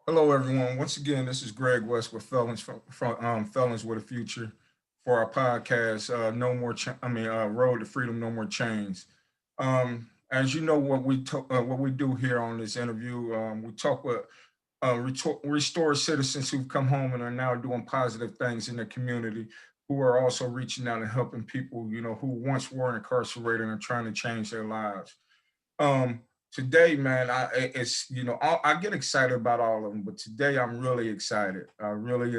Hello, everyone. Once again, this is Greg West with Felons with a Future for our podcast. No more, Road to Freedom, No More Chains. As you know, what we do here on this interview, we talk with restore citizens who've come home and are now doing positive things in the community, who are also reaching out and helping people, who once were incarcerated and trying to change their lives. Today, man, it's I get excited about all of them, but today I'm really excited. I really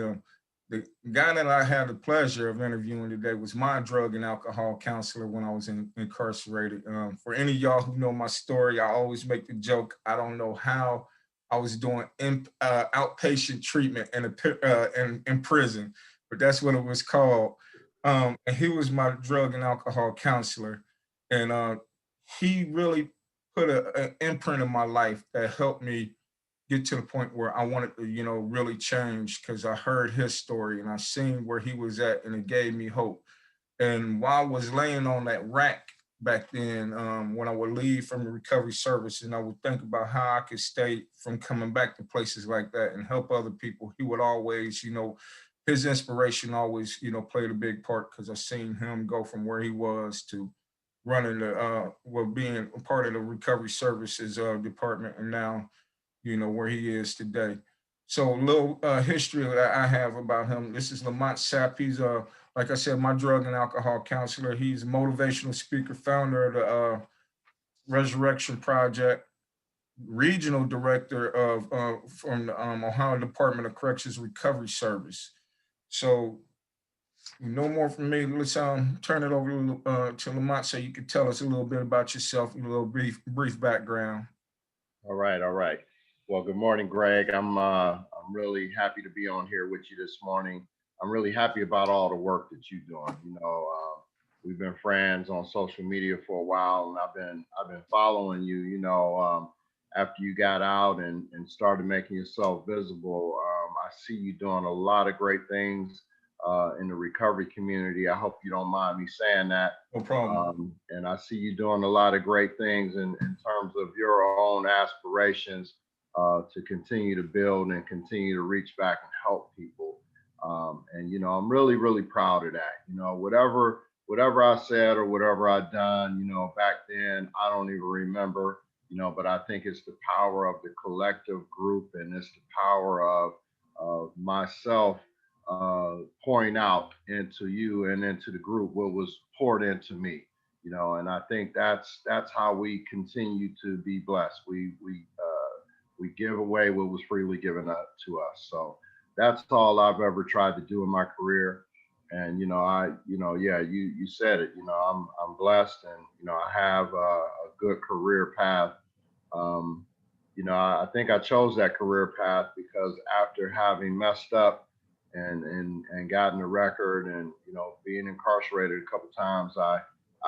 The guy that I had the pleasure of interviewing today was my drug and alcohol counselor when I was incarcerated. For any of y'all who know my story, I always make the joke. I don't know how I was doing outpatient treatment in prison, but that's what it was called. And he was my drug and alcohol counselor, and he really put an imprint in my life that helped me get to the point where I wanted to, really change because I heard his story and I seen where he was at, and it gave me hope. And while I was laying on that rack back then, when I would leave from the recovery service, and I would think about how I could stay from coming back to places like that and help other people, he would always, his inspiration always, played a big part because I seen him go from where he was to running being a part of the recovery services department, and now where he is today. So a little history that I have about him. This is Lamont Sapp. He's like I said, my drug and alcohol counselor. He's a motivational speaker, founder of the Resurrection Project, regional director of from the Ohio Department of Corrections Recovery Service. So no more from me. Let's turn it over to Lamont so you can tell us a little bit about yourself, a little brief background. All right, all right. Well, good morning, Greg. I'm really happy to be on here with you this morning. I'm really happy about all the work that you're doing. We've been friends on social media for a while, and I've been following you. After you got out and started making yourself visible, I see you doing a lot of great things in the recovery community. I hope you don't mind me saying that. No problem. And I see you doing a lot of great things in terms of your own aspirations to continue to build and continue to reach back and help people. And I'm really, really proud of that. Whatever I said or whatever I done, back then, I don't even remember. But I think it's the power of the collective group, and it's the power of myself pouring out into you and into the group what was poured into me. And I think that's how we continue to be blessed. We give away what was freely given up to us. So that's all I've ever tried to do in my career. And yeah, you said it. I'm blessed, and I have a good career path. um, I think I chose that career path because after having messed up and gotten a record, and being incarcerated a couple times, I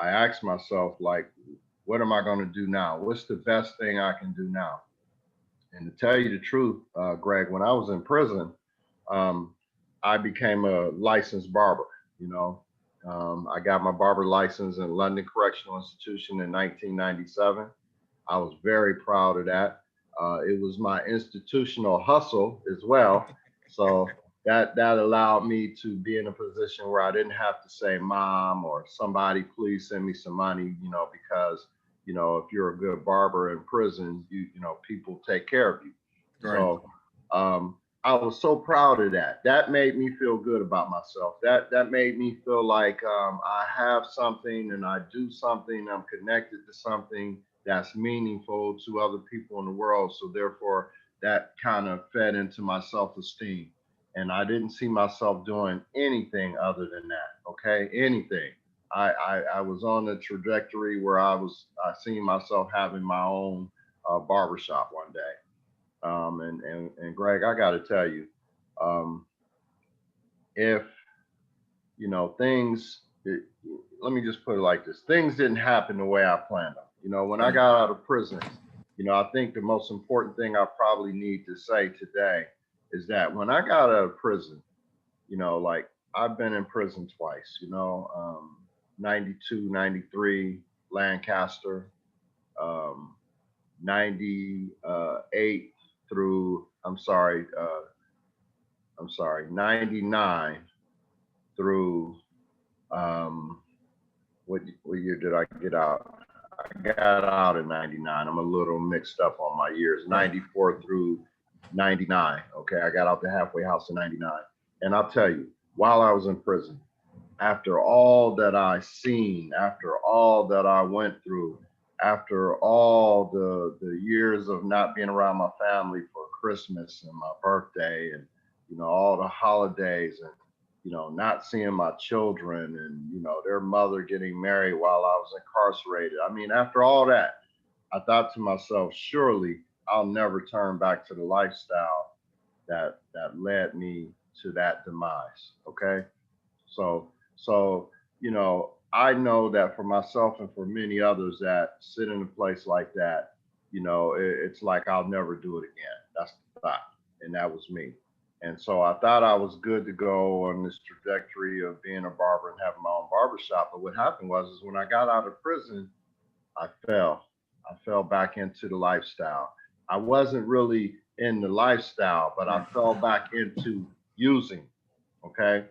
asked myself, like, what am I going to do now? What's the best thing I can do now? And to tell you the truth, Greg, when I was in prison, um, I became a licensed barber. You know, I got my barber license in London Correctional Institution in 1997. I was very proud of that. It was my institutional hustle as well. So that allowed me to be in a position where I didn't have to say, "Mom," or "Somebody, please send me some money," because if you're a good barber in prison, people take care of you. Right. So I was so proud of that. That made me feel good about myself. That made me feel like I have something and I do something. I'm connected to something that's meaningful to other people in the world. So therefore, that kind of fed into my self-esteem. And I didn't see myself doing anything other than that. Okay, anything. I was on the trajectory where I seen myself having my own barbershop one day. And Greg, I got to tell you, um, if things, let me just put it like this: things didn't happen the way I planned them. When I Right. got out of prison, I think the most important thing I probably need to say today is that when I got out of prison, like, I've been in prison twice. 92, 93, Lancaster, um, 98 through I'm sorry, 99 through, um, what year did I get out? I got out in 99. I'm a little mixed up on my years. 94 through 99. Okay, I got out the halfway house in 99. And I'll tell you, while I was in prison, after all that I seen, after all that I went through, after all the years of not being around my family for Christmas and my birthday and all the holidays and not seeing my children and their mother getting married while I was incarcerated. I mean, after all that, I thought to myself, surely I'll never turn back to the lifestyle that led me to that demise. Okay. So I know that for myself and for many others that sit in a place like that, it's like I'll never do it again. That's the thought. And that was me. And so I thought I was good to go on this trajectory of being a barber and having my own barber shop. But what happened was is when I got out of prison, I fell. I fell back into the lifestyle. I wasn't really in the lifestyle, but I fell back into using. Okay.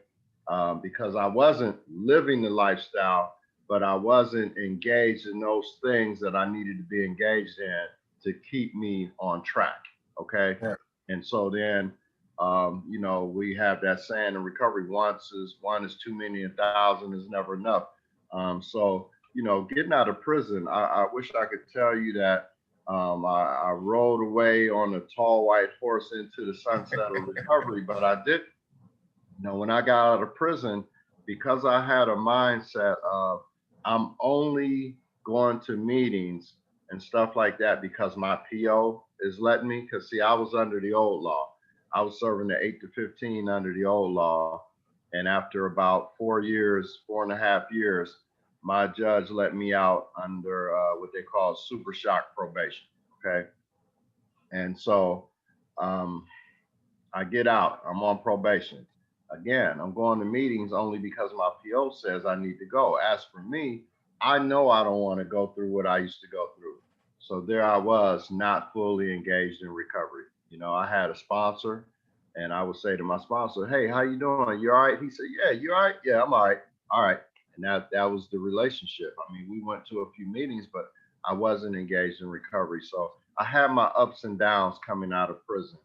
Because I wasn't living the lifestyle, but I wasn't engaged in those things that I needed to be engaged in to keep me on track. Okay. Right. And so then, we have that saying in recovery: one is too many, 1,000 is never enough. So getting out of prison, I wish I could tell you that I rode away on a tall white horse into the sunset of recovery, but I didn't. When I got out of prison, because I had a mindset of I'm only going to meetings and stuff like that because my PO is letting me. Because see, I was under the old law. I was serving the 8 to 15 under the old law, and after about 4 years, 4.5 years, my judge let me out under what they call super shock probation. Okay, and so um, I get out. I'm on probation. Again, I'm going to meetings only because my PO says I need to go. As for me, I know I don't want to go through what I used to go through. So there I was, not fully engaged in recovery. I had a sponsor, and I would say to my sponsor, "Hey, how you doing? You all right?" He said, "Yeah, you all right? Yeah, I'm all right. All right." And that was the relationship. I mean, we went to a few meetings, but I wasn't engaged in recovery. So I had my ups and downs coming out of prison.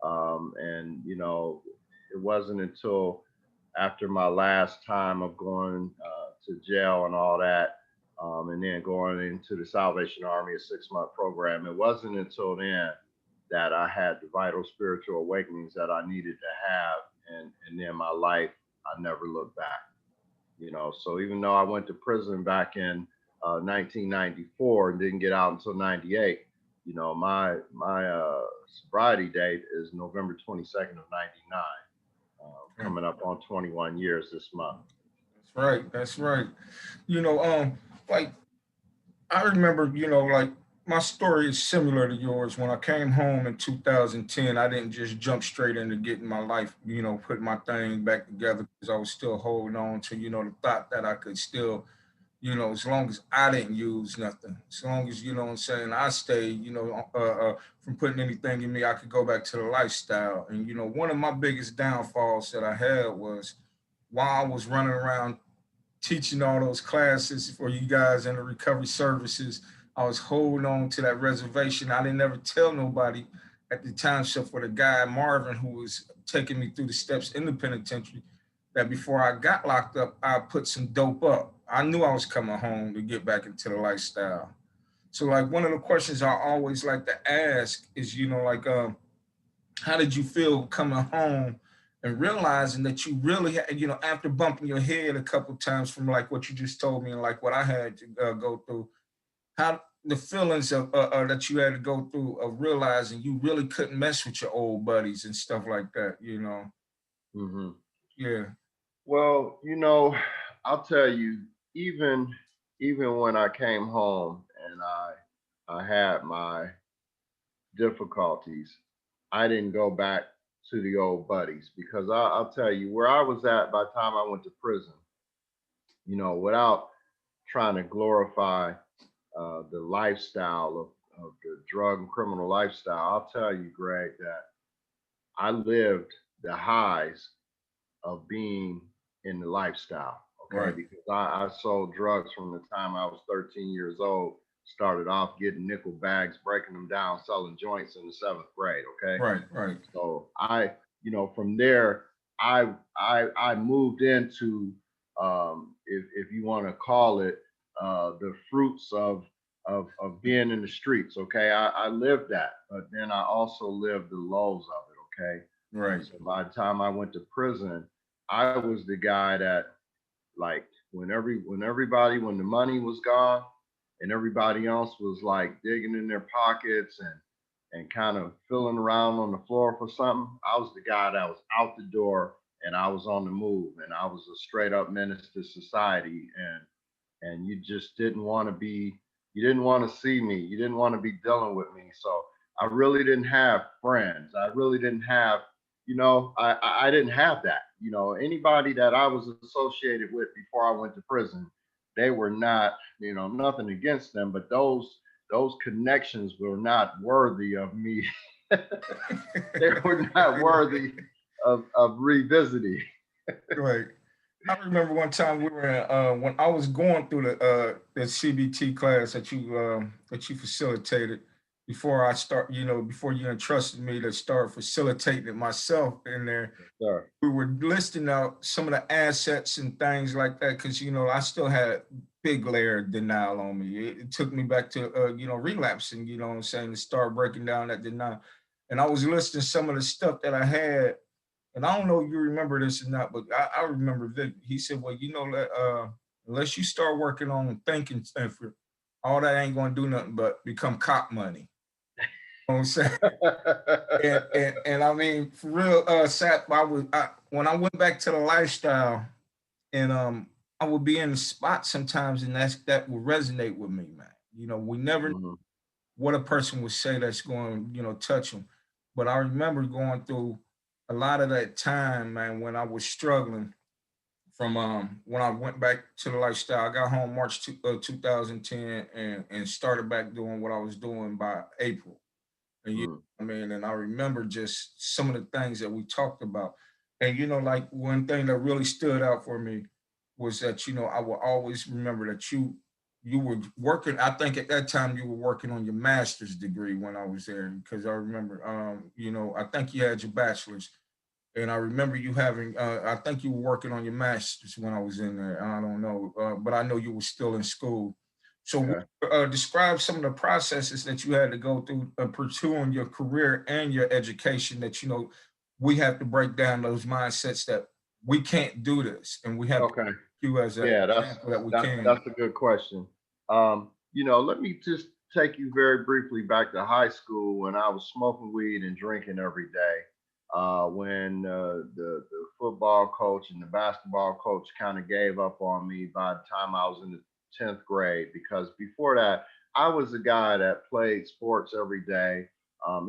And it wasn't until after my last time of going to jail and all that, and then going into the Salvation Army, a 6-month program, it wasn't until then that I had the vital spiritual awakenings that I needed to have. And then my life, I never looked back. So even though I went to prison back in 1994 and didn't get out until 98, my sobriety date is November 22nd of 99, coming up on 21 years this month. That's right. That's right. You know, like I remember, like my story is similar to yours. When I came home in 2010, I didn't just jump straight into getting my life, putting my thing back together because I was still holding on to, the thought that I could still, as long as I didn't use nothing, as long as, what I'm saying, I stayed, from putting anything in me, I could go back to the lifestyle. And, one of my biggest downfalls that I had was while I was running around teaching all those classes for you guys in the recovery services. I was holding on to that reservation. I didn't ever tell nobody at the time, except for the guy Marvin who was taking me through the steps in the penitentiary, that before I got locked up, I put some dope up. I knew I was coming home to get back into the lifestyle. So like one of the questions I always like to ask is, how did you feel coming home and realizing that you really had, after bumping your head a couple times from like what you just told me and like what I had to go through, how the feelings of that you had to go through of realizing you really couldn't mess with your old buddies and stuff like that. Hmm. Yeah. Well, I'll tell you, even when I came home and I had my difficulties, I didn't go back to the old buddies because I'll tell you where I was at by the time I went to prison. Without trying to glorify the lifestyle of the drug and criminal lifestyle, I'll tell you, Greg, that I lived the highs of being in the lifestyle. Okay, Right. because I sold drugs from the time I was 13 years old. Started off getting nickel bags, breaking them down, selling joints in the seventh grade. Okay, Right. Right. so from there, I moved into, if you want to call it, the fruits of being in the streets. Okay, I lived that, but then I also lived the lows of it. Okay, and Right. so by the time I went to prison, I was the guy that, like, when the money was gone and everybody else was like digging in their pockets and kind of feeling around on the floor for something, I was the guy that was out the door and I was on the move and I was a straight up menace to society, and you just didn't want to be, you didn't want to see me, you didn't want to be dealing with me. So I really didn't have friends. I really didn't have, I didn't have that. Anybody that I was associated with before I went to prison, they were not, nothing against them, but those connections were not worthy of me. They were not worthy of revisiting. Right. I remember one time we were when I was going through the CBT class that you facilitated before I start, before you entrusted me to start facilitating it myself in there. Sure. We were listing out some of the assets and things like that because I still had big layer of denial on me. It took me back to relapsing. You know what I'm saying, to start breaking down that denial. And I was listing some of the stuff that I had, and I don't know if you remember this or not, but I remember that he said, "Well, unless you start working on thinking effort, all that ain't gonna do nothing but become cop money." You know what I'm saying? And I mean, for real, Sap, when I went back to the lifestyle, and I would be in the spot sometimes, and that would resonate with me, man. We never know Mhm. what a person would say that's going, touch them. But I remember going through a lot of that time, man, when I was struggling from when I went back to the lifestyle. I got home March 2010 and started back doing what I was doing by April. And Mhm. I mean, and I remember just some of the things that we talked about. And like one thing that really stood out for me was that, I will always remember that you were working. I think at that time you were working on your master's degree when I was there. Because I remember I think you had your bachelor's. And I remember you having, I think you were working on your master's when I was in there. I don't know, but I know you were still in school. So, Okay. describe some of the processes that you had to go through pursuing your career and your education. That we have to break down those mindsets that we can't do this, and we have to Okay. you as an Yeah, that's example that we that's can. that's a good question. Let me just take you very briefly back to high school when I was smoking weed and drinking every day. When the football coach and the basketball coach kind of gave up on me by the time I was in the 10th grade, because before that, I was a guy that played sports every day.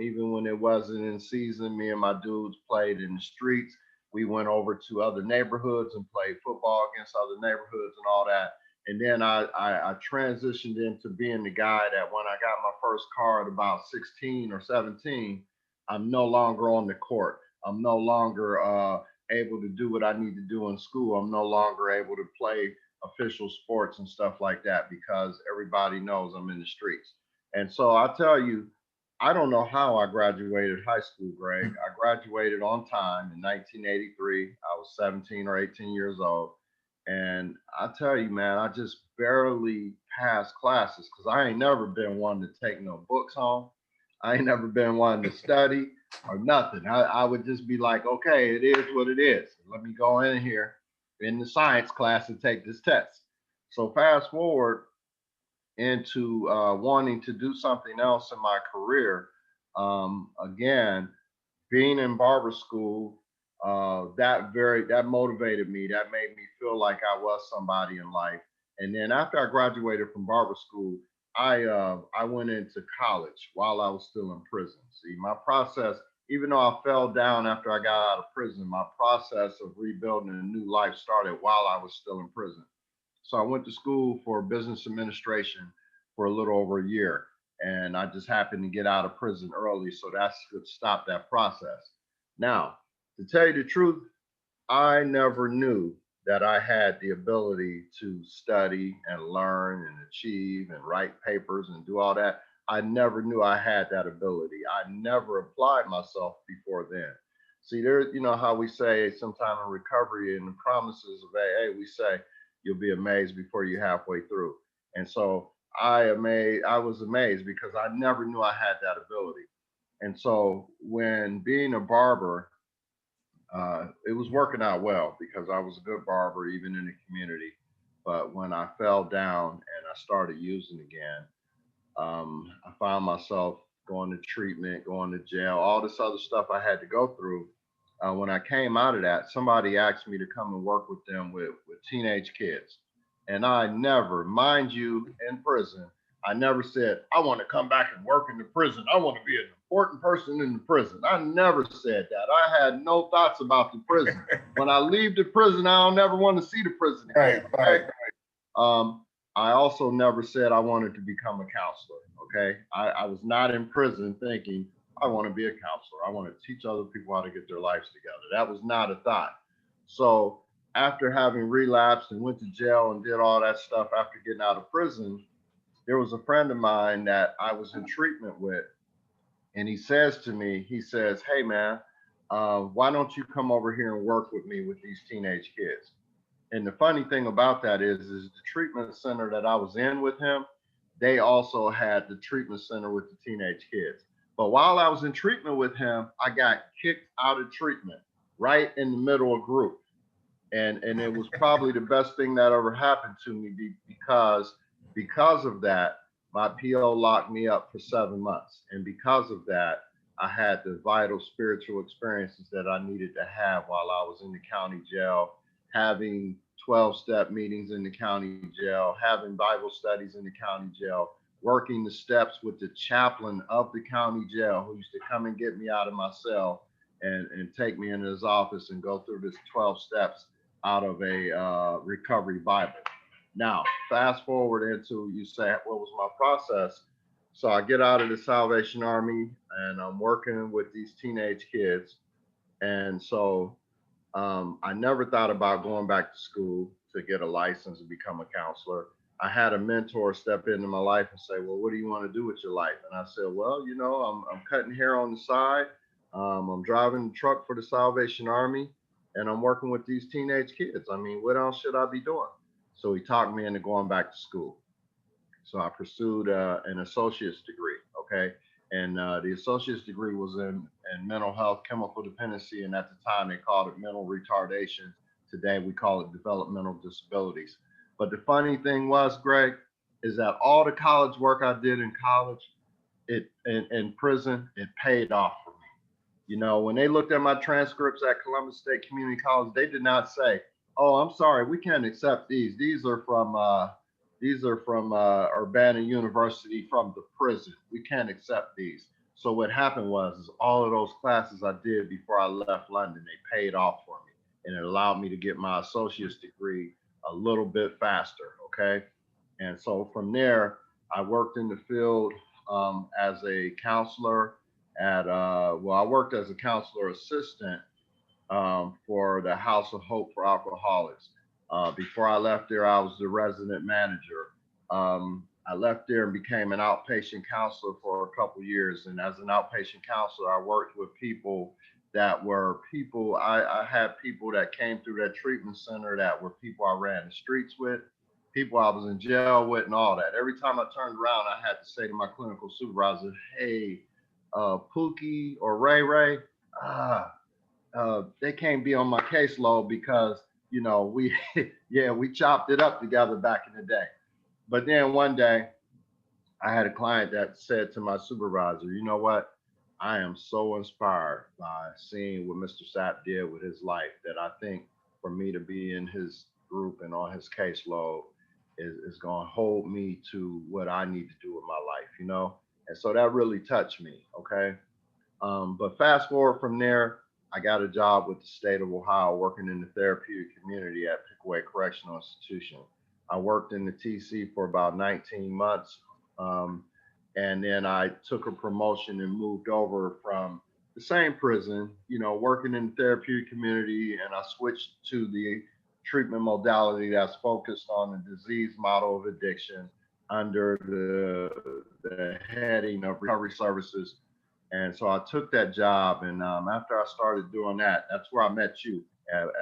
Even when it wasn't in season, me and my dudes played in the streets. We went over to other neighborhoods and played football against other neighborhoods and all that. And then I transitioned into being the guy that when I got my first car at about 16 or 17, I'm no longer on the court. I'm no longer able to do what I need to do in school. I'm no longer able to play official sports and stuff like that because everybody knows I'm in the streets. And so I tell you, I don't know how I graduated high school, Greg. I graduated on time in 1983. I was 17 or 18 years old. And I tell you, man, I just barely passed classes because I ain't never been one to take no books home. I ain't never been one to study or nothing. I would just be like, okay, it is what it is. Let me go in here in the science class and take this test. So fast forward into wanting to do something else in my career. Again, being in barber school, that motivated me. That made me feel like I was somebody in life. And then after I graduated from barber school, I went into college while I was still in prison. See, my process, even though I fell down after I got out of prison, my process of rebuilding a new life started while I was still in prison. So I went to school for business administration for a little over a year. And I just happened to get out of prison early. So that's what stopped that process. Now, to tell you the truth, I never knew that I had the ability to study and learn and achieve and write papers and do all that. I never knew I had that ability. I never applied myself before then. See, there, you know how we say sometime in recovery and the promises of AA, we say you'll be amazed before you're halfway through. And so I was amazed because I never knew I had that ability. And so when being a barber, it was working out well because I was a good barber even in the community. But when I fell down and I started using again, I found myself going to treatment, going to jail, all this other stuff I had to go through. When I came out of that, somebody asked me to come and work with them with teenage kids. And I never, mind you, in prison, I never said, I want to come back and work in the prison. I want to be an important person in the prison. I never said that. I had no thoughts about the prison. When I leave the prison, I don't ever want to see the prison again. Right. I also never said I wanted to become a counselor. Okay. I was not in prison thinking I want to be a counselor. I want to teach other people how to get their lives together. That was not a thought. So after having relapsed and went to jail and did all that stuff after getting out of prison, there was a friend of mine that I was in treatment with. And he says to me, he says, hey man, why don't you come over here and work with me with these teenage kids? And the funny thing about that is the treatment center that I was in with him, they also had the treatment center with the teenage kids. But while I was in treatment with him, I got kicked out of treatment right in the middle of group. And it was probably the best thing that ever happened to me because of that, my PO locked me up for 7 months. And because of that, I had the vital spiritual experiences that I needed to have while I was in the county jail, having 12-step meetings in the county jail, having Bible studies in the county jail, working the steps with the chaplain of the county jail who used to come and get me out of my cell and take me into his office and go through this 12 steps out of a recovery Bible. Now, fast forward into you say, what was my process? So I get out of the Salvation Army and I'm working with these teenage kids. And so I never thought about going back to school to get a license and become a counselor. I had a mentor step into my life and say, well, what do you want to do with your life? And I said, well, you know, I'm cutting hair on the side. I'm driving the truck for the Salvation Army and I'm working with these teenage kids. I mean, what else should I be doing? So he talked me into going back to school. So I pursued an associate's degree. Okay. And the associate's degree was in mental health, chemical dependency. And at the time, they called it mental retardation. Today, we call it developmental disabilities. But the funny thing was, Greg, is that all the college work I did in college, in prison, it paid off for me. You know, when they looked at my transcripts at Columbus State Community College, they did not say, "Oh, I'm sorry, we can't accept these. These are from Urbana University from the prison. We can't accept these." So what happened was, is all of those classes I did before I left London, they paid off for me, and it allowed me to get my associate's degree a little bit faster. Okay, and so from there, I worked in the field as a counselor I worked as a counselor assistant for the House of Hope for Alcoholics. Before I left there, I was the resident manager. I left there and became an outpatient counselor for a couple years. And as an outpatient counselor, I worked with people I had people that came through that treatment center that were people I ran the streets with, people I was in jail with, and all that. Every time I turned around, I had to say to my clinical supervisor, hey, Pookie or Ray Ray, uh, they can't be on my caseload because you know we yeah we chopped it up together back in the day. But then one day I had a client that said to my supervisor, you know what? I am so inspired by seeing what Mr. Sapp did with his life that I think for me to be in his group and on his caseload is going to hold me to what I need to do with my life, you know? And so that really touched me. Okay. But fast forward from there, I got a job with the state of Ohio working in the therapeutic community at Pickaway Correctional Institution. I worked in the TC for about 19 months. And then I took a promotion and moved over from the same prison, working in the therapeutic community, and I switched to the treatment modality that's focused on the disease model of addiction under the heading of recovery services. And so I took that job, and after I started doing that, that's where I met you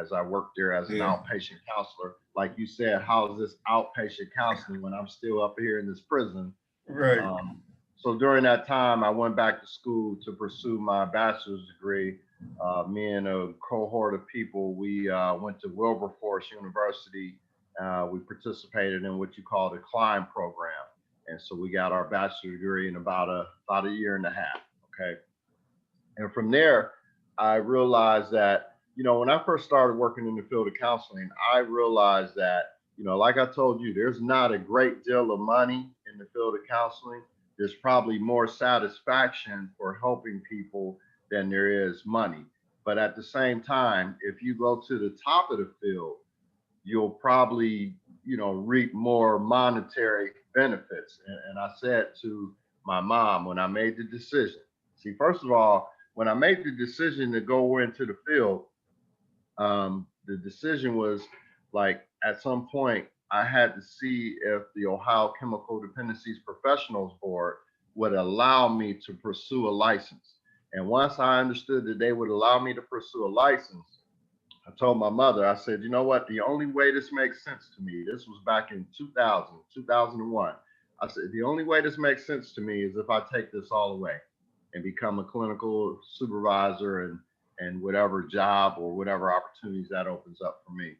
as I worked there as an Yeah. outpatient counselor. Like you said, how is this outpatient counseling when I'm still up here in this prison? Right. Um, so during that time, I went back to school to pursue my bachelor's degree. Me and a cohort of people, we went to Wilberforce University. We participated in what you call the Climb program, and so we got our bachelor's degree in about a year and a half. Okay, and from there, I realized that, when I first started working in the field of counseling, I realized that, like I told you, there's not a great deal of money in the field of counseling. There's probably more satisfaction for helping people than there is money. But at the same time, if you go to the top of the field, you'll probably, reap more monetary benefits. And I said to my mom when I made the decision, see, first of all, when I made the decision to go into the field, the decision was like at some point I had to see if the Ohio Chemical Dependencies Professionals Board would allow me to pursue a license. And once I understood that they would allow me to pursue a license, I told my mother, I said, you know what? The only way this makes sense to me, this was back in 2000, 2001. I said, the only way this makes sense to me is if I take this all away and become a clinical supervisor and whatever job or whatever opportunities that opens up for me.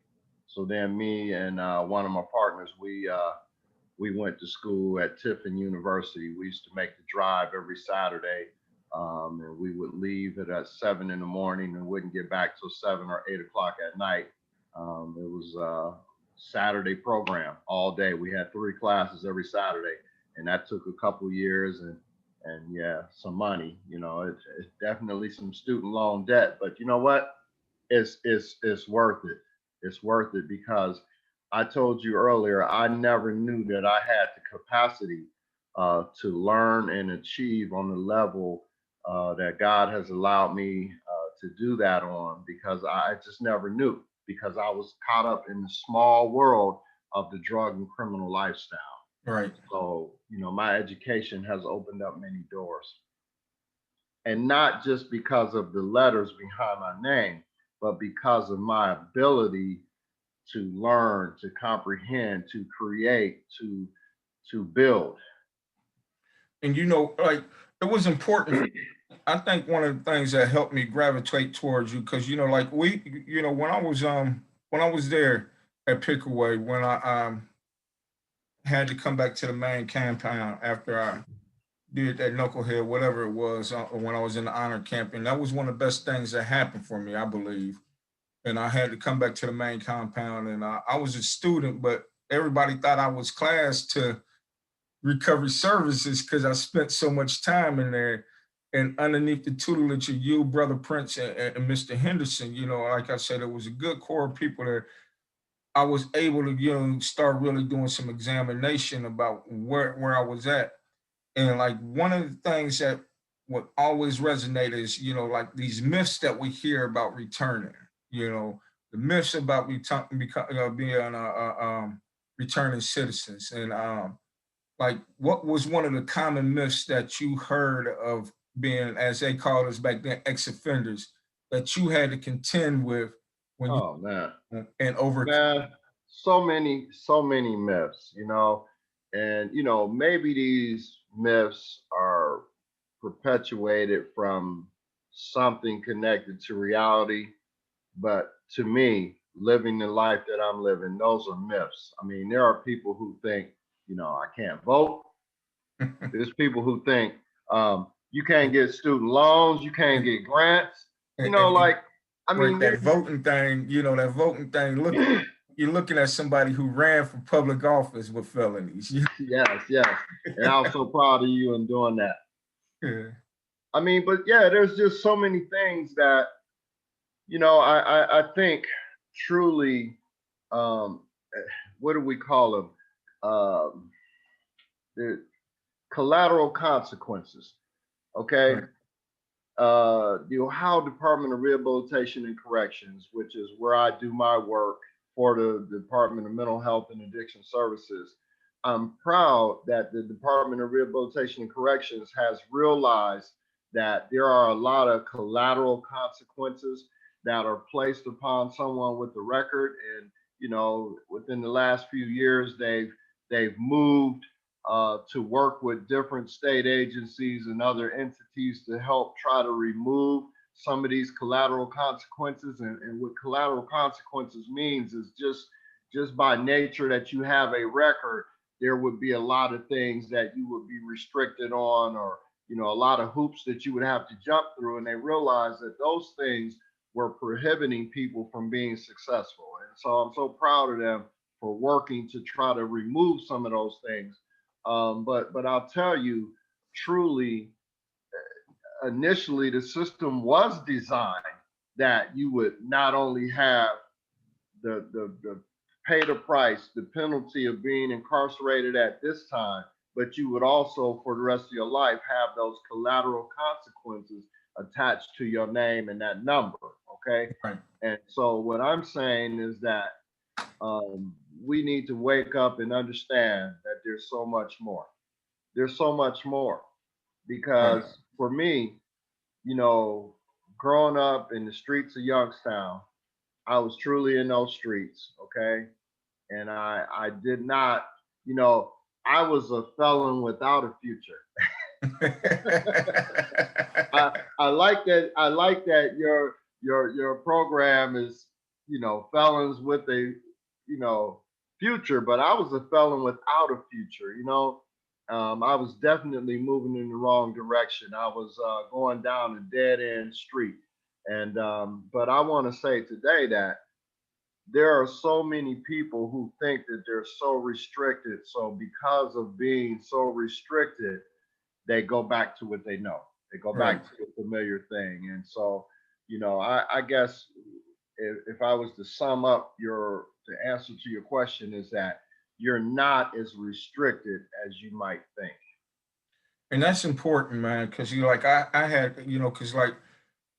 So then me and one of my partners, we went to school at Tiffin University. We used to make the drive every Saturday, and we would leave at 7 in the morning and wouldn't get back till 7 or 8 o'clock at night. It was a Saturday program all day. We had 3 classes every Saturday, and that took a couple of years and yeah, some money. It's definitely some student loan debt, but you know what? It's worth it. It's worth it because I told you earlier, I never knew that I had the capacity to learn and achieve on the level that God has allowed me to do that on, because I just never knew, because I was caught up in the small world of the drug and criminal lifestyle. Right. So, my education has opened up many doors, and not just because of the letters behind my name, but because of my ability to learn, to comprehend, to create, to build. And like it was important. I think one of the things that helped me gravitate towards you, because like when I was there at Pickaway, when I had to come back to the main compound after I did that knucklehead, whatever it was, when I was in the honor camp, and that was one of the best things that happened for me, I believe. And I had to come back to the main compound, and I was a student, but everybody thought I was class to recovery services because I spent so much time in there. And underneath the tutelage of you, Brother Prince, and Mr. Henderson, like I said, it was a good core of people there. I was able to, start really doing some examination about where I was at. And like one of the things that would always resonate is, like these myths that we hear about returning, the myths about being returning citizens. And like, what was one of the common myths that you heard of being, as they called us back then, ex-offenders, that you had to contend with when Oh man, and overcome? man, so many myths, and maybe these myths are perpetuated from something connected to reality, but to me, living the life that I'm living, those are myths. I mean, there are people who think, I can't vote. There's people who think you can't get student loans, you can't get grants. And Like, I right, mean, that voting thing, that voting thing. You're looking at somebody who ran for public office with felonies. yes, yes. And I was so proud of you in doing that. Yeah. I mean, but yeah, there's just so many things that, I think truly, um, what do we call them? The collateral consequences. Okay. Right. the Ohio Department of Rehabilitation and Corrections, which is where I do my work for the Department of Mental Health and Addiction Services. I'm proud that the Department of Rehabilitation and Corrections has realized that there are a lot of collateral consequences that are placed upon someone with a record. And, you know, within the last few years, they've moved to work with different state agencies and other entities to help try to remove some of these collateral consequences. And what collateral consequences means is just by nature that you have a record, there would be a lot of things that you would be restricted on, or you know, a lot of hoops that you would have to jump through. And they realized that those things were prohibiting people from being successful. And so I'm so proud of them for working to try to remove some of those things. But I'll tell you, truly, initially the system was designed that you would not only have the pay the price, the penalty of being incarcerated at this time, but you would also, for the rest of your life, have those collateral consequences attached to your name and that number. Okay. Right. And so what I'm saying is that we need to wake up and understand that there's so much more. There's so much more Right. because for me, you know, growing up in the streets of Youngstown, I was truly in those streets, okay? And I did not, you know, I was a felon without a future. I like that. I like that your program is, you know, felons with a, you know, future. But I was a felon without a future. You know, I was definitely moving in the wrong direction. I was going down a dead end street. And but I want to say today that there are so many people who think that they're so restricted. So because of being so restricted, they go back to what they know. They go Right. back to the familiar thing. And so, you know, I guess if I was to sum up the answer to your question is that you're not as restricted as you might think. And that's important, man, because you like I had, you know, because like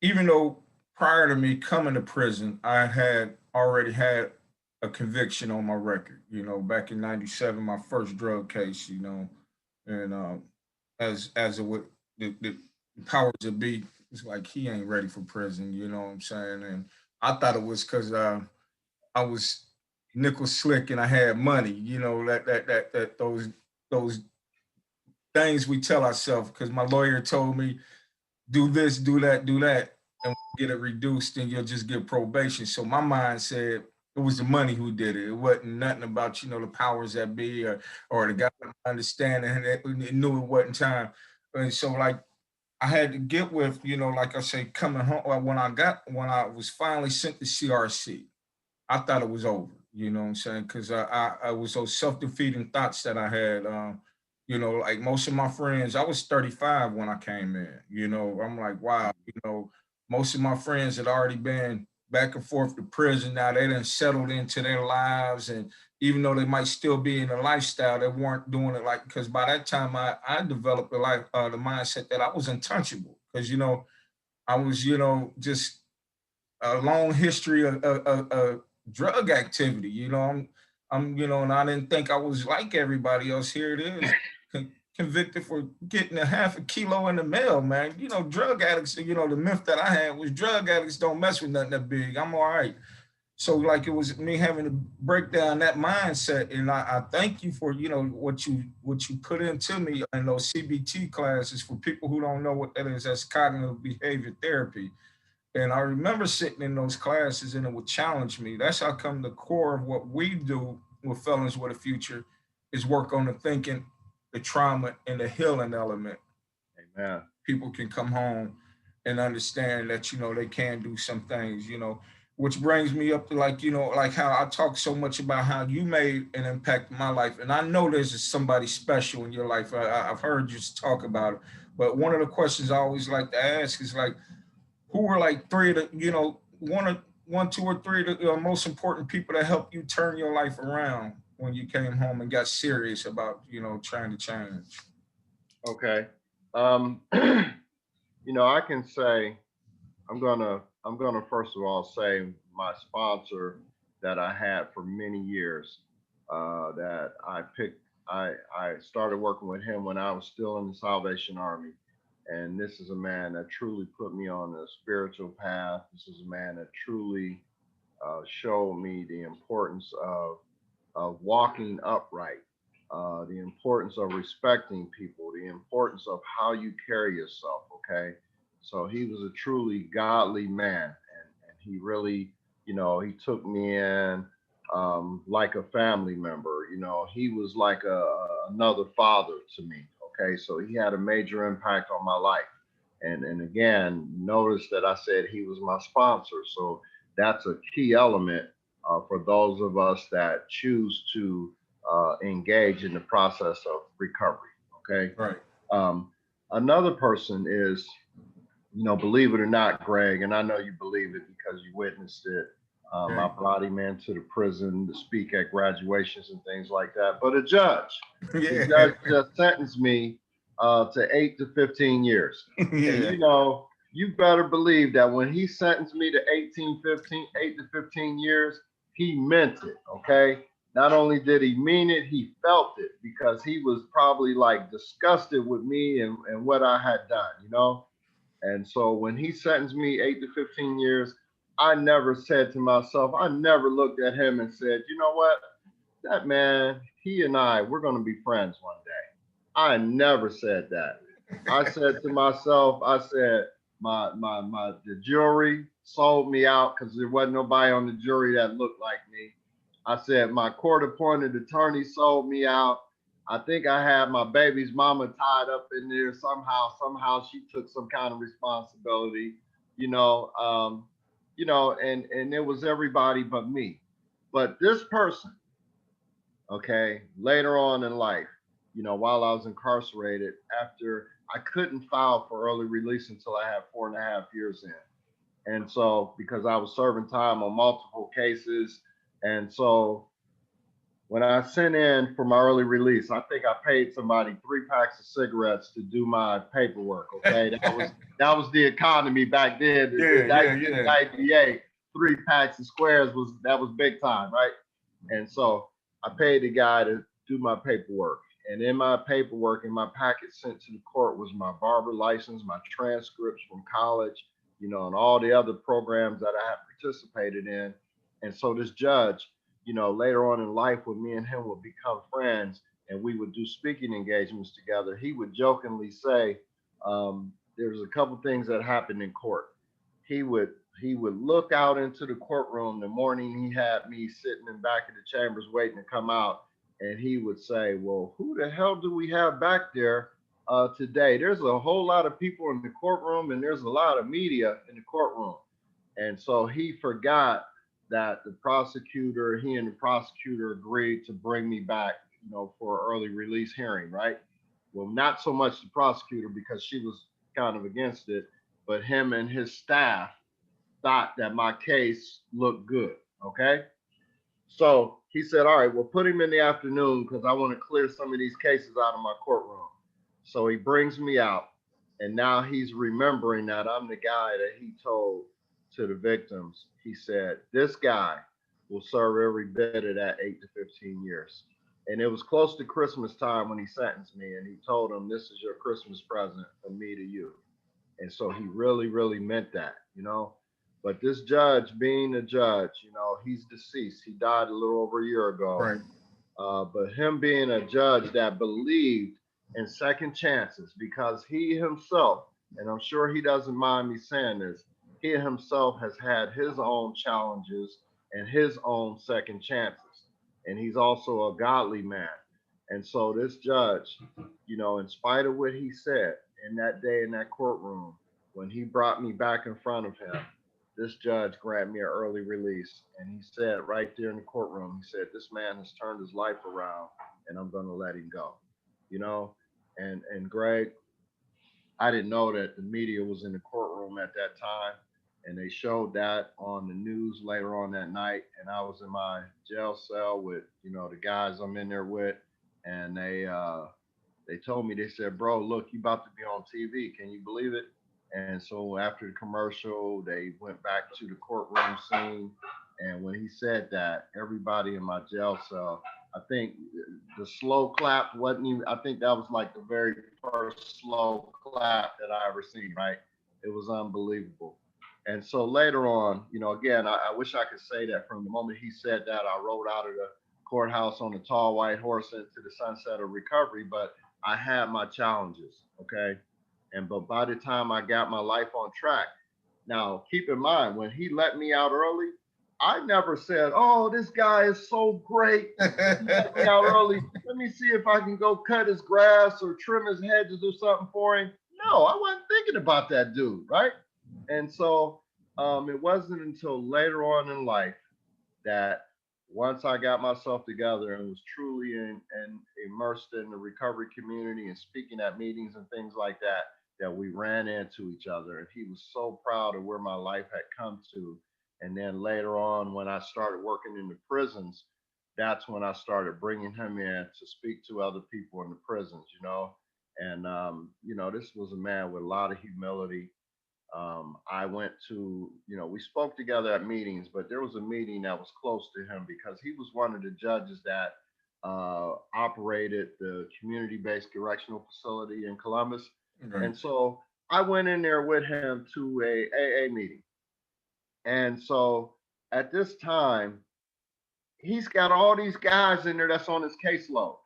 even though prior to me coming to prison, I had already had a conviction on my record, you know, back in '97, my first drug case, you know, and as it would the powers that be, it's like he ain't ready for prison, you know what I'm saying? And I thought it was because I was nickel slick and I had money, you know, that those things we tell ourselves because my lawyer told me do this, do that, and get it reduced, and you'll just get probation. So my mind said it was the money who did it. It wasn't nothing about you know the powers that be or the guy understanding and it knew it wasn't time. And so like I had to get with you know like I say coming home when I was finally sent to CRC. I thought it was over. You know what I'm saying? Because I was those self defeating thoughts that I had. You know, like most of my friends, I was 35 when I came in. You know, I'm like, wow. You know, most of my friends had already been back and forth to prison. Now they done settled into their lives, and even though they might still be in a lifestyle, they weren't doing it like because by that time I developed the mindset that I was untouchable because you know I was you know just a long history of drug activity. You know, you know, and I didn't think I was like everybody else. Here it is, convicted for getting a half a kilo in the mail, man. You know, drug addicts. You know, the myth that I had was drug addicts don't mess with nothing that big. I'm all right. So like it was me having to break down that mindset, and I thank you for you know what you put into me in those CBT classes for people who don't know what that is. That's cognitive behavior therapy and I remember sitting in those classes and it would challenge me. That's how come the core of what we do with Felons with a Future is work on the thinking, the trauma, and the healing element. Amen. People can come home and understand that, you know, they can do some things, you know, which brings me up to like, you know, like how I talk so much about how you made an impact in my life. And I know there's somebody special in your life. I've heard you talk about it. But one of the questions I always like to ask is like, who were like three of the, you know, one, two, or three of the most important people that helped you turn your life around when you came home and got serious about, you know, trying to change? Okay. I can say I'm gonna first of all say my sponsor that I had for many years, that I picked. I started working with him when I was still in the Salvation Army, and this is a man that truly put me on a spiritual path. This is a man that truly showed me the importance of walking upright, the importance of respecting people, the importance of how you carry yourself. Okay. So he was a truly godly man, and he really, he took me in like a family member. He was like another father to me. Okay. So he had a major impact on my life. And again, notice that I said he was my sponsor. So that's a key element for those of us that choose to engage in the process of recovery. Okay. Right. Um, Another person is, believe it or not, Greg, and I know you believe it because you witnessed it. I Okay. brought him into the prison to speak at graduations and things like that. But a judge, the Yeah. judge just sentenced me to 8 to 15 years. And Yeah. you better believe that when he sentenced me to 8 to 15 years, he meant it. Okay. Not only did he mean it, he felt it because he was probably like disgusted with me and what I had done. And so when he sentenced me 8 to 15 years, I never said to myself, I never looked at him and said, you know what? That man, he and we're going to be friends one day. I never said that. I said to myself, I said, the jury sold me out because there wasn't nobody on the jury that looked like me. I said, my court appointed attorney sold me out. I think I had my baby's mama tied up in there somehow. Somehow she took some kind of responsibility, you know, um, and it was everybody but me. But this person, okay, later on in life, while I was incarcerated, after I couldn't file for early release until I had 4.5 years in. And so, because I was serving time on multiple cases, and so when I sent in for my early release, I think I paid somebody 3 packs of cigarettes to do my paperwork. Okay, that was the economy back then. Yeah. In Yeah. Yeah. 1998, 3 packs of squares was big time, right? And so I paid the guy to do my paperwork. And in my paperwork, in my packet sent to the court was my barber license, my transcripts from college, and all the other programs that I had participated in. And so this judge, later on in life when me and him would become friends and we would do speaking engagements together, he would jokingly say, there's a couple things that happened in court. He would he would look out into the courtroom the morning he had me sitting in back of the chambers waiting to come out, and he would say, "Well, who the hell do we have back there today? There's a whole lot of people in the courtroom, and there's a lot of media in the courtroom." And so he forgot that he and the prosecutor agreed to bring me back, for an early release hearing, right? Well, not so much the prosecutor because she was kind of against it, but him and his staff thought that my case looked good. Okay. So he said, all right, well, put him in the afternoon because I want to clear some of these cases out of my courtroom. So he brings me out, and now he's remembering that I'm the guy that he told to the victims. He said, this guy will serve every bit of that 8 to 15 years. And it was close to Christmas time when he sentenced me, and he told them, this is your Christmas present from me to you. And so he really, really meant that. But this judge, being a judge, he's deceased. He died a little over a year ago. Right. But him being a judge that believed in second chances, because he himself, and I'm sure he doesn't mind me saying this, he himself has had his own challenges and his own second chances. And he's also a godly man. And so this judge, in spite of what he said in that day in that courtroom, when he brought me back in front of him, this judge granted me an early release. And he said right there in the courtroom, he said, this man has turned his life around and I'm going to let him go. You know, and Greg, I didn't know that the media was in the courtroom at that time. And they showed that on the news later on that night. And I was in my jail cell with, the guys I'm in there with. And they told me, they said, bro, look, you about to be on TV. Can you believe it? And so after the commercial, they went back to the courtroom scene. And when he said that, everybody in my jail cell, I think the slow clap wasn't even, I think that was like the very first slow clap that I ever seen, right? It was unbelievable. And so later on, again, I wish I could say that from the moment he said that, I rode out of the courthouse on a tall white horse into the sunset of recovery, but I had my challenges, okay? But by the time I got my life on track, now keep in mind when he let me out early, I never said, "Oh, this guy is so great. He let me out early. Let me see if I can go cut his grass or trim his hedges or something for him." No, I wasn't thinking about that dude, right? And so it wasn't until later on in life that once I got myself together and was truly immersed in the recovery community and speaking at meetings and things like that, that we ran into each other. And he was so proud of where my life had come to. And then later on, when I started working in the prisons, that's when I started bringing him in to speak to other people in the prisons. And, this was a man with a lot of humility. I went to, we spoke together at meetings, but there was a meeting that was close to him because he was one of the judges that operated the community based correctional facility in Columbus. Right. And so I went in there with him to a AA meeting. And so at this time, he's got all these guys in there that's on his caseload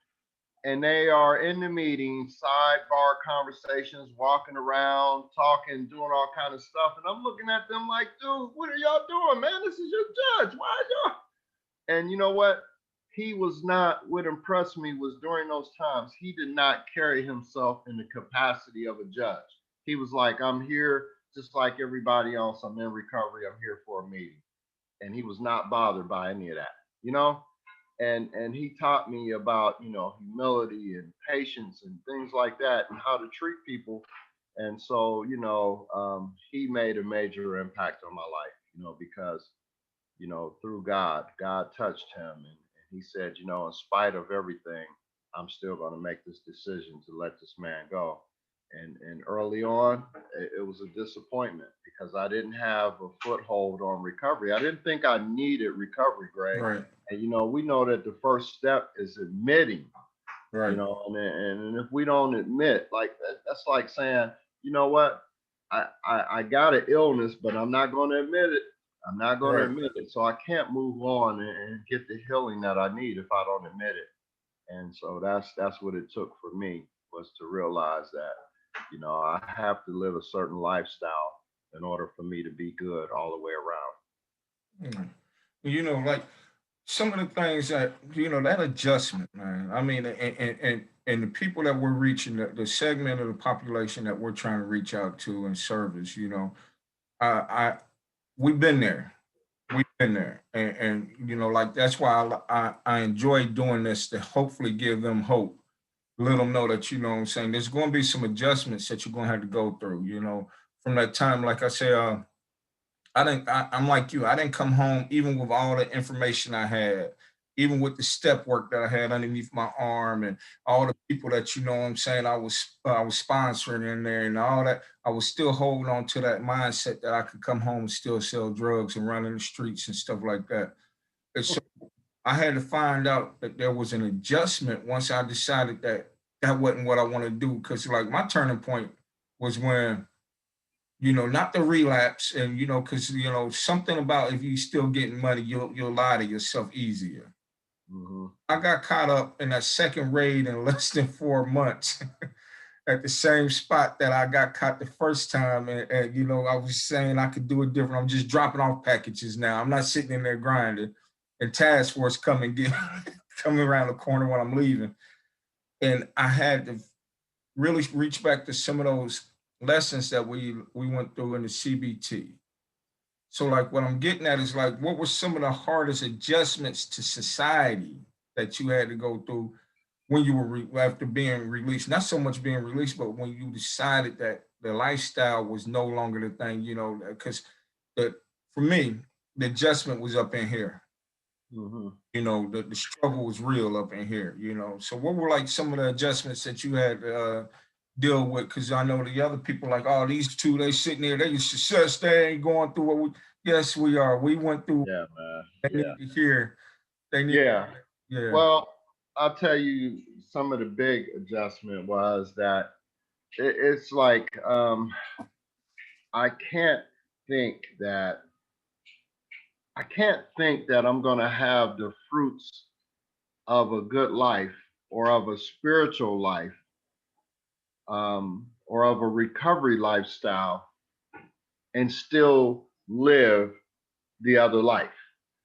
and they are in the meeting, sidebar conversations, walking around, talking, doing all kind of stuff. And I'm looking at them like, dude, what are y'all doing, man? This is your judge. Why y'all? And you know what? He was not, what impressed me was during those times, he did not carry himself in the capacity of a judge. He was like, I'm here just like everybody else. I'm in recovery. I'm here for a meeting. And he was not bothered by any of that, you know? And he taught me about humility and patience and things like that and how to treat people. And so he made a major impact on my life, because through God touched him, and he said, in spite of everything, I'm still going to make this decision to let this man go. And early on, it was a disappointment because I didn't have a foothold on recovery. I didn't think I needed recovery, Greg. Right. And we know that the first step is admitting, Right. And if we don't admit, like that's like saying, you know what, I got an illness, but I'm not going to admit it. I'm not going to admit it. So I can't move on and get the healing that I need if I don't admit it. And so that's what it took for me, was to realize that, I have to live a certain lifestyle in order for me to be good all the way around. Like some of the things that that adjustment, man. I mean, and the people that we're reaching, the segment of the population that we're trying to reach out to and service, I we've been there. We've been there, and like that's why I enjoy doing this, to hopefully give them hope, let them know that what I'm saying, there's going to be some adjustments that you're going to have to go through, from that time. Like I say, I'm like you. I didn't come home even with all the information I had, even with the step work that I had underneath my arm and all the people that what I'm saying, I was sponsoring in there and all that. I was still holding on to that mindset that I could come home and still sell drugs and run in the streets and stuff like that. And so I had to find out that there was an adjustment once I decided that that wasn't what I want to do. Because like my turning point was when not the relapse, and because something about, if you still getting money, you'll lie to yourself easier. Mm-hmm. I got caught up in that second raid in less than 4 months at the same spot that I got caught the first time, and I was saying I could do it different. I'm just dropping off packages now. I'm not sitting in there grinding, and task force come and get coming around the corner when I'm leaving, and I had to really reach back to some of those lessons that we went through in the CBT. So like what I'm getting at is like, what were some of the hardest adjustments to society that you had to go through when you were after being released? Not so much being released, but when you decided that the lifestyle was no longer the thing, because for me, the adjustment was up in here. Mm-hmm. The struggle was real up in here, So what were like some of the adjustments that you had deal with, because I know the other people like, oh, these two, they sitting there, they success, they ain't going through what we, yes, we are. We went through, Yeah, man. they Yeah. need to hear, they need, Yeah. yeah, Well, I'll tell you some of the big adjustment was that it's like I can't think that I can't think that I'm gonna have the fruits of a good life or of a spiritual life or of a recovery lifestyle and still live the other life.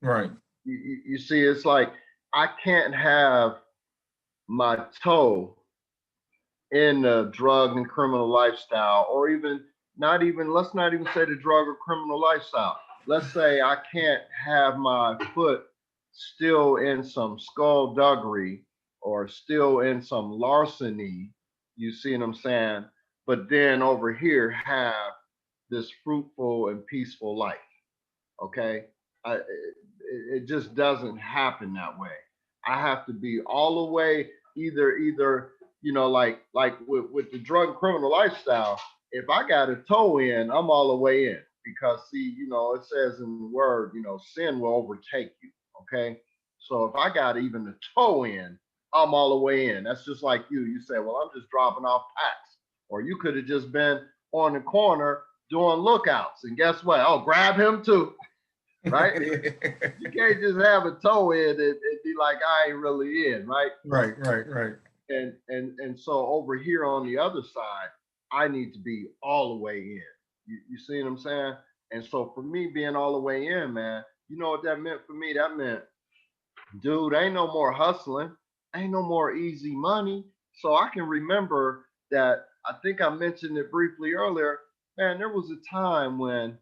right, You see, it's like I can't have my toe in the drug and criminal lifestyle, or even not even, let's not even say the drug or criminal lifestyle. Let's say I can't have my foot still in some skullduggery or still in some larceny. You see what I'm saying? But then over here have this fruitful and peaceful life. Okay. It just doesn't happen that way. I have to be all the way either like with the drug criminal lifestyle. If I got a toe in, I'm all the way in because see, it says in the word, sin will overtake you. Okay, so if I got even the toe in, I'm all the way in. That's just like you. You say, well, I'm just dropping off packs, or you could have just been on the corner doing lookouts, and guess what? Oh, grab him too. Right? You can't just have a toe in and be like, I ain't really in, right? right. And so over here on the other side, I need to be all the way in. You see what I'm saying? And so for me being all the way in, man, you know what that meant for me? That meant, dude, ain't no more hustling, ain't no more easy money. So I can remember that I think I mentioned it briefly earlier. Man, there was a time when,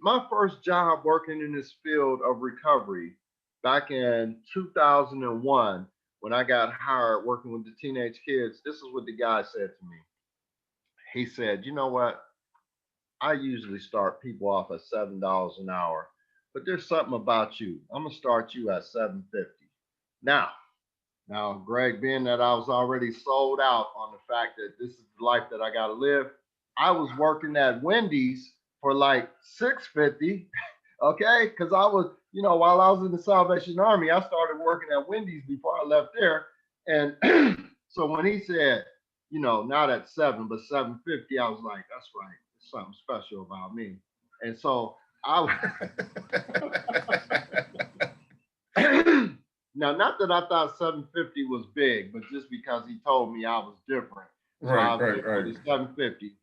my first job working in this field of recovery back in 2001 when I got hired working with the teenage kids. This is what the guy said to me. He said, you know what? I usually start people off at $7 an hour, but there's something about you. I'm gonna start you at 750. Now, Greg, being that I was already sold out on the fact that this is the life that I gotta live, I was working at Wendy's for like 650. Okay, because I was, while I was in the Salvation Army, I started working at Wendy's before I left there, and so when he said, not at 7, but 750, I was like, that's right, there's something special about me, and so I. Now, not that I thought 750 was big, but just because he told me I was different. So I was like, for the 750.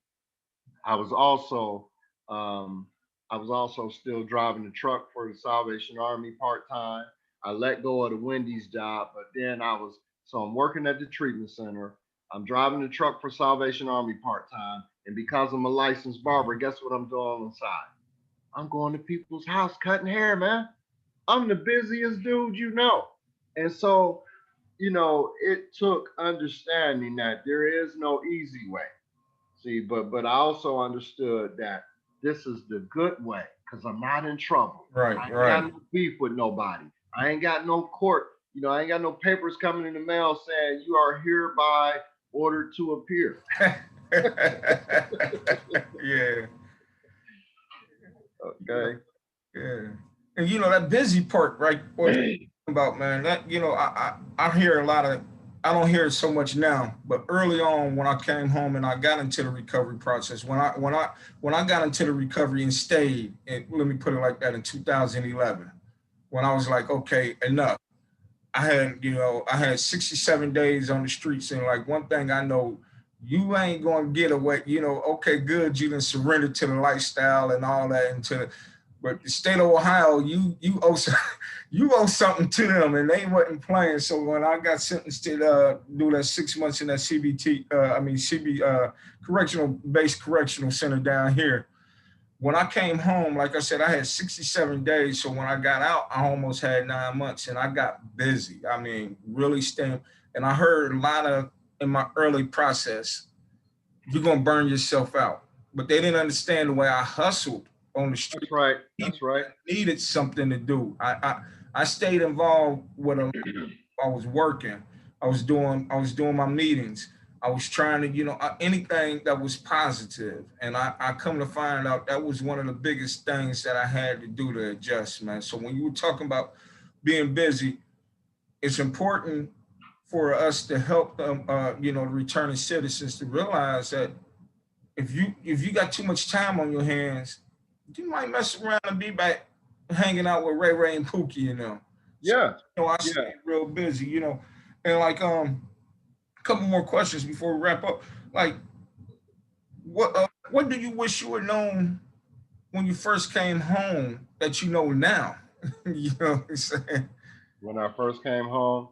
I was also um, I was also still driving the truck for the Salvation Army part time. I let go of the Wendy's job, but then I'm working at the treatment center. I'm driving the truck for Salvation Army part time, and because I'm a licensed barber, guess what I'm doing on the side? I'm going to people's house cutting hair, man. I'm the busiest dude you know. And so, it took understanding that there is no easy way. See, but I also understood that this is the good way because I'm not in trouble. I ain't got no beef with nobody. I ain't got no court. I ain't got no papers coming in the mail saying you are hereby ordered to appear. Yeah. Okay. Yeah. And that busy part, right? What you're about, man, that, I hear a lot of, I don't hear it so much now, but early on when I came home and I got into the recovery process, when I got into the recovery and stayed, and let me put it like that, in 2011, when I was like, okay, enough. I had 67 days on the streets, and like one thing I know, you ain't gonna get away. Okay, good, you done surrendered to the lifestyle and all that, but the state of Ohio, you owe you owe something to them, and they wasn't playing. So when I got sentenced to do that 6 months in that correctional center down here, when I came home, like I said, I had 67 days. So when I got out, I almost had 9 months, and I got busy. I mean, really staying. And I heard a lot of in my early process, you're gonna burn yourself out. But they didn't understand the way I hustled on the street. That's right. That's right. I needed something to do. I stayed involved with I was working. I was doing my meetings. I was trying to, anything that was positive. And I come to find out that was one of the biggest things that I had to do to adjust, man. So when you were talking about being busy, it's important for us to help them, returning citizens to realize that if you got too much time on your hands, you might mess around and be back hanging out with Ray Ray and Pookie, So, Yeah, I stay yeah. real busy, and like a couple more questions before we wrap up. Like, what do you wish you had known when you first came home that you know now? You know what I'm saying? When I first came home,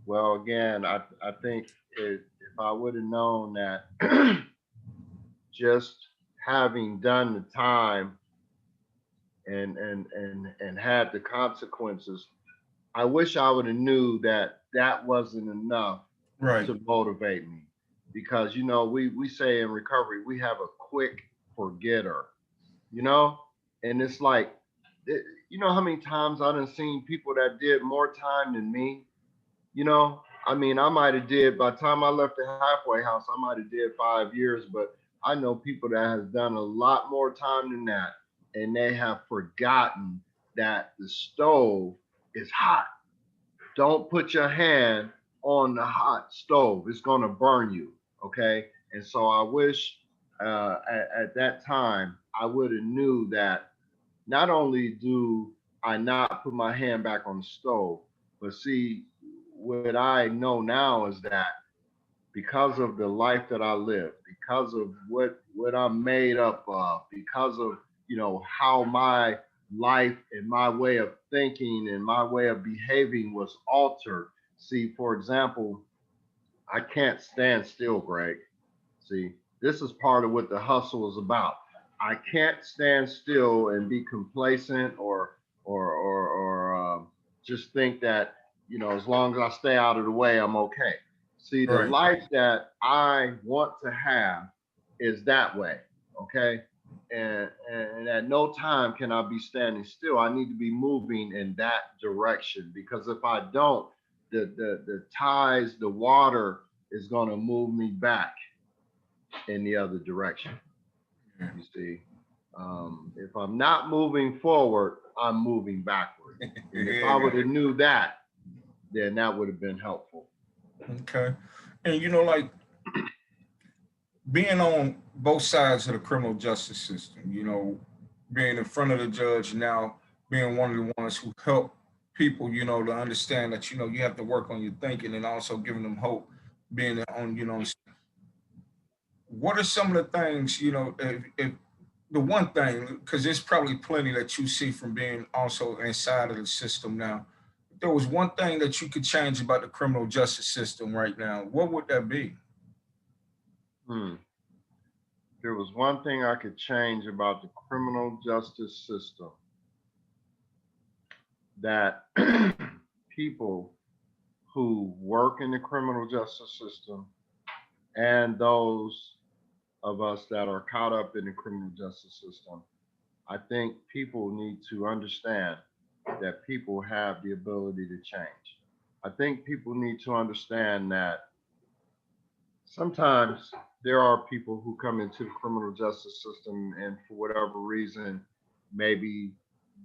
well, again, I think if I would have known that just having done the time and had the consequences, I wish I would have knew that that wasn't enough Right, to motivate me, because we say in recovery we have a quick forgetter, you know, and it's like you know how many times I done seen people that did more time than me, I mean, I might have did by the time I left the halfway house, I might have did 5 years, but I know people that has done a lot more time than that, and they have forgotten that the stove is hot. Don't put your hand on the hot stove; it's gonna burn you. Okay, and so I wish at that time I would have knew that not only do I not put my hand back on the stove, but see, what I know now is that because of the life that I live, because of what I'm made up of, because of how my life and my way of thinking and my way of behaving was altered. See, for example, I can't stand still, Greg. See, this is part of what the hustle is about. I can't stand still and be complacent or just think that as long as I stay out of the way, I'm okay. See, the right, life that I want to have is that way, okay. And at no time can I be standing still. I need to be moving in that direction, because if I don't, the tides, the water is going to move me back in the other direction. yeah. You see, if I'm not moving forward, I'm moving backward. And if I would Yeah. have knew that, then that would have been helpful. Okay. And like being on both sides of the criminal justice system, being in front of the judge now, being one of the ones who help people, to understand that, you have to work on your thinking and also giving them hope, being on, what are some of the things, if the one thing, because there's probably plenty that you see from being also inside of the system now. If there was one thing that you could change about the criminal justice system right now, what would that be? Hmm. There was one thing I could change about the criminal justice system, that people who work in the criminal justice system and those of us that are caught up in the criminal justice system, I think people need to understand that people have the ability to change. I think people need to understand that sometimes there are people who come into the criminal justice system and for whatever reason, maybe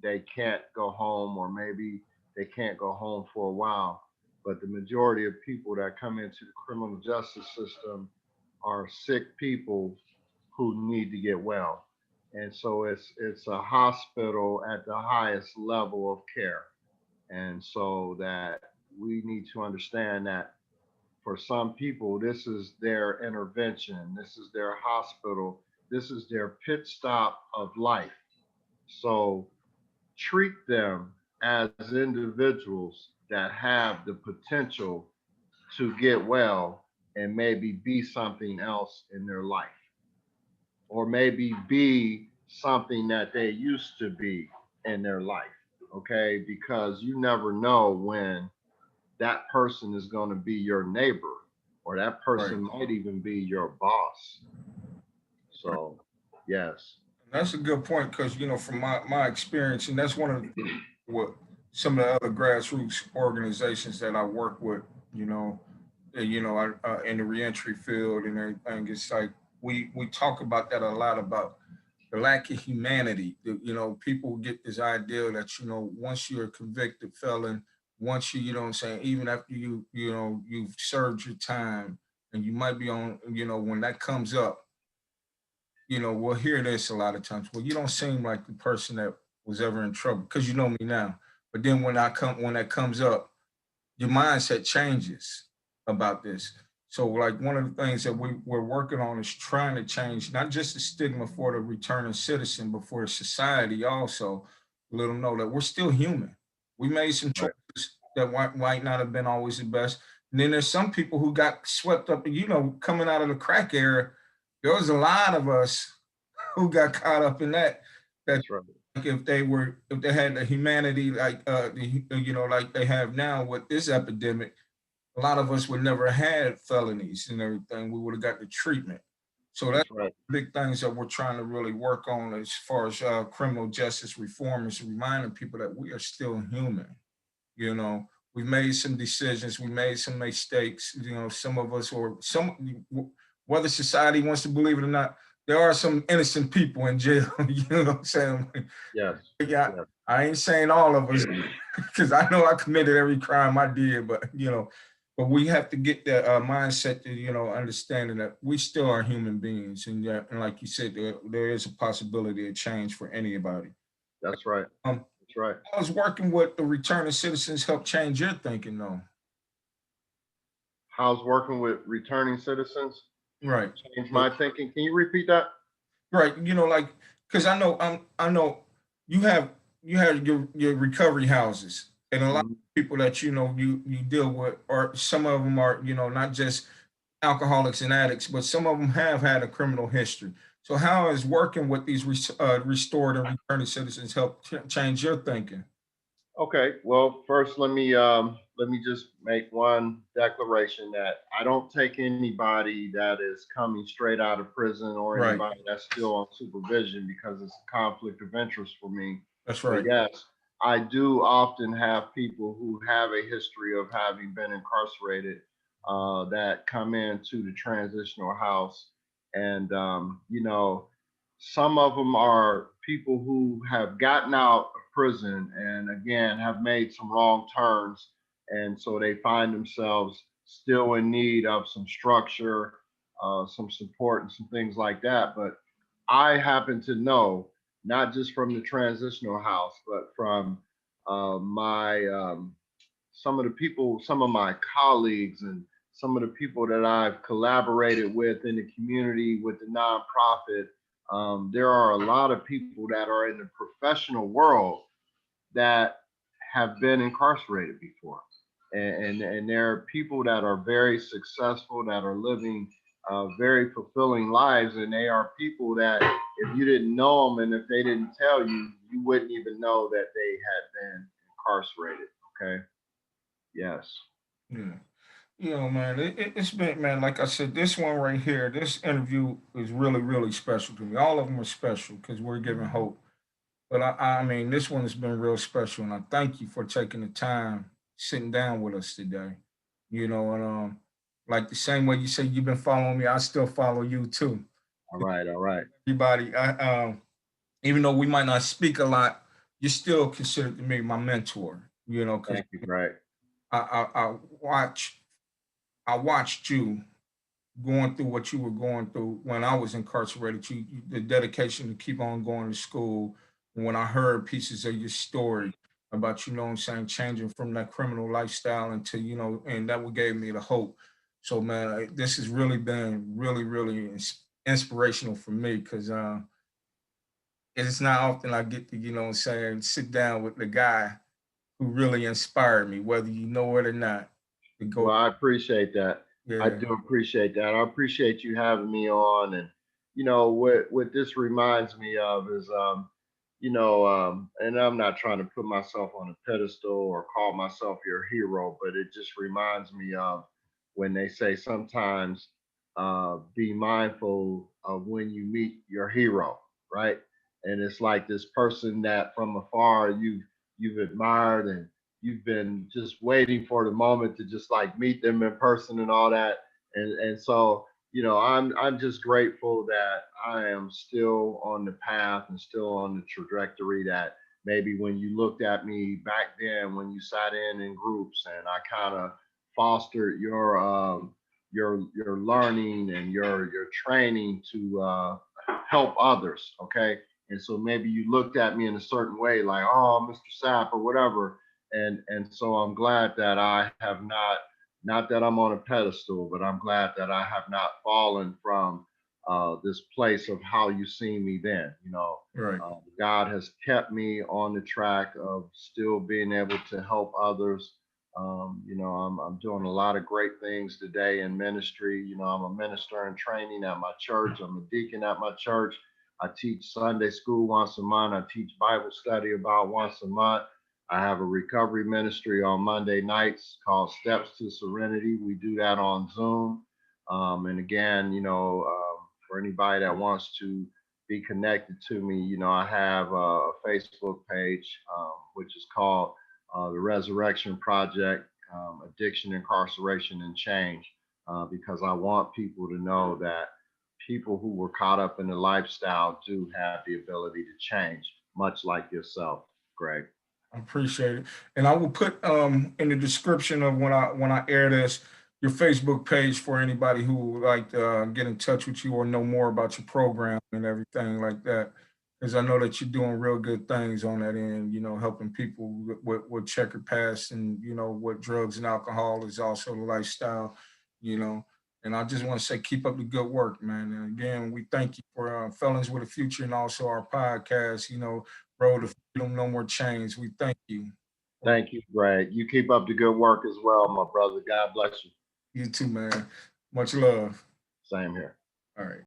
they can't go home, or maybe they can't go home for a while. But the majority of people that come into the criminal justice system are sick people who need to get well. And so it's a hospital at the highest level of care. And so that we need to understand that for some people, this is their intervention, this is their hospital, this is their pit stop of life. So treat them as individuals that have the potential to get well and maybe be something else in their life, or maybe be something that they used to be in their life. Okay, because you never know when that person is going to be your neighbor, or that Right. person might even be your boss. Right. So, yes. That's a good point because from my experience, and that's one of the things what some of the other grassroots organizations that I work with, you know, in the reentry field and everything. It's like we talk about that a lot about the lack of humanity. People get this idea that once you're a convicted felon, once you know what I'm saying, even after you've served your time and you might be on, when that comes up, we'll hear this a lot of times. Well, you don't seem like the person that was ever in trouble because you know me now. But then when that comes up, your mindset changes about this. So, like one of the things that we're working on is trying to change not just the stigma for the returning citizen, but for society also. Let them know that we're still human. We made some Right. choices that might not have been always the best. And then there's some people who got swept up, coming out of the crack era. There was a lot of us who got caught up in that That's right. if they had the humanity like they have now with this epidemic, a lot of us would never had felonies and everything. We would have got the treatment. So that's That's right. big things that we're trying to really work on as far as criminal justice reform is reminding people that we are still human. You know, we made some decisions, we made some mistakes. Some of us, or whether society wants to believe it or not, there are some innocent people in jail. You know what I'm saying? Yes. Yeah, Yes. I ain't saying all of us, because I know I committed every crime I did, but we have to get that mindset to understanding that we still are human beings, and yeah, and like you said, there is a possibility of change for anybody. That's right. Um, That's right. I was working with the returning citizens help change your thinking, though. How's working with returning citizens Right. change my thinking? Can you repeat that? Right. Like, because I know you have your recovery houses, and a lot Mhm. of people that you deal with, or some of them are not just alcoholics and addicts, but some of them have had a criminal history. So how is working with these restored and returning citizens help change your thinking? Okay, well, first let me just make one declaration that I don't take anybody that is coming straight out of prison or Right. anybody that's still on supervision because it's a conflict of interest for me. That's But right. yes, I do often have people who have a history of having been incarcerated that come into the transitional house, and some of them are people who have gotten out of prison and again have made some wrong turns, and so they find themselves still in need of some structure, some support, and some things like that. But I happen to know, not just from the transitional house, but from my some of the people, some of my colleagues, and some of the people that I've collaborated with in the community with the nonprofit. There are a lot of people that are in the professional world that have been incarcerated before. And there are people that are very successful, that are living very fulfilling lives. And they are people that if you didn't know them and if they didn't tell you, you wouldn't even know that they had been incarcerated. Okay. Yes. Yeah. Man, it's been, man, like I said, this one right here, this interview is really, really special to me. All of them are special because we're giving hope. But I mean, this one has been real special, and I thank you for taking the time, sitting down with us today. And like the same way you say you've been following me, I still follow you too. All right. All right. Everybody, even though we might not speak a lot, you're still considered to me my mentor. Because Thank you, Greg. I watch I watched you going through what you were going through when I was incarcerated. The dedication to keep on going to school. When I heard pieces of your story about, what I'm saying, changing from that criminal lifestyle into, and that what gave me the hope. So, man, this has really been really, really inspirational for me because it's not often I get to, what I'm saying, sit down with the guy who really inspired me, whether you know it or not, to go, Well, I appreciate that. I yeah, do appreciate that. I appreciate you having me on. And what this reminds me of is and I'm not trying to put myself on a pedestal or call myself your hero, but it just reminds me of when they say sometimes be mindful of when you meet your hero, right? And it's like this person that from afar you've admired and you've been just waiting for the moment to just like meet them in person and all that. And so, you know, I'm just grateful that I am still on the path and still on the trajectory that maybe when you looked at me back then, when you sat in groups and I kind of fostered your learning and your training to help others. Okay. And so maybe you looked at me in a certain way, like, oh, Mr. Sapp or whatever. And so I'm glad that I have not that I'm on a pedestal, but I'm glad that I have not fallen from this place of how you seen me then. You know, Right. God has kept me on the track of still being able to help others. You know, I'm doing a lot of great things today in ministry. You know, I'm a minister in training at my church. I'm a deacon at my church. I teach Sunday school once a month. I teach Bible study about once a month. I have a recovery ministry on Monday nights called Steps to Serenity. We do that on Zoom. And again, you know, for anybody that wants to be connected to me, you know, I have a Facebook page, which is called the Resurrection Project, Addiction, Incarceration, and Change, because I want people to know that people who were caught up in the lifestyle do have the ability to change, much like yourself, Greg. I appreciate it. And I will put in the description of when I air this, your Facebook page for anybody who would like to get in touch with you or know more about your program and everything like that. Because I know that you're doing real good things on that end, you know, helping people with checkered past and, you know, what drugs and alcohol is also the lifestyle, you know. And I just want to say, keep up the good work, man. And again, we thank you for Felons with a Future and also our podcast, you know, Road to Freedom, No More Chains. We thank you. Thank you, Greg. You keep up the good work as well, my brother. God bless you. You too, man. Much love. Same here. All right.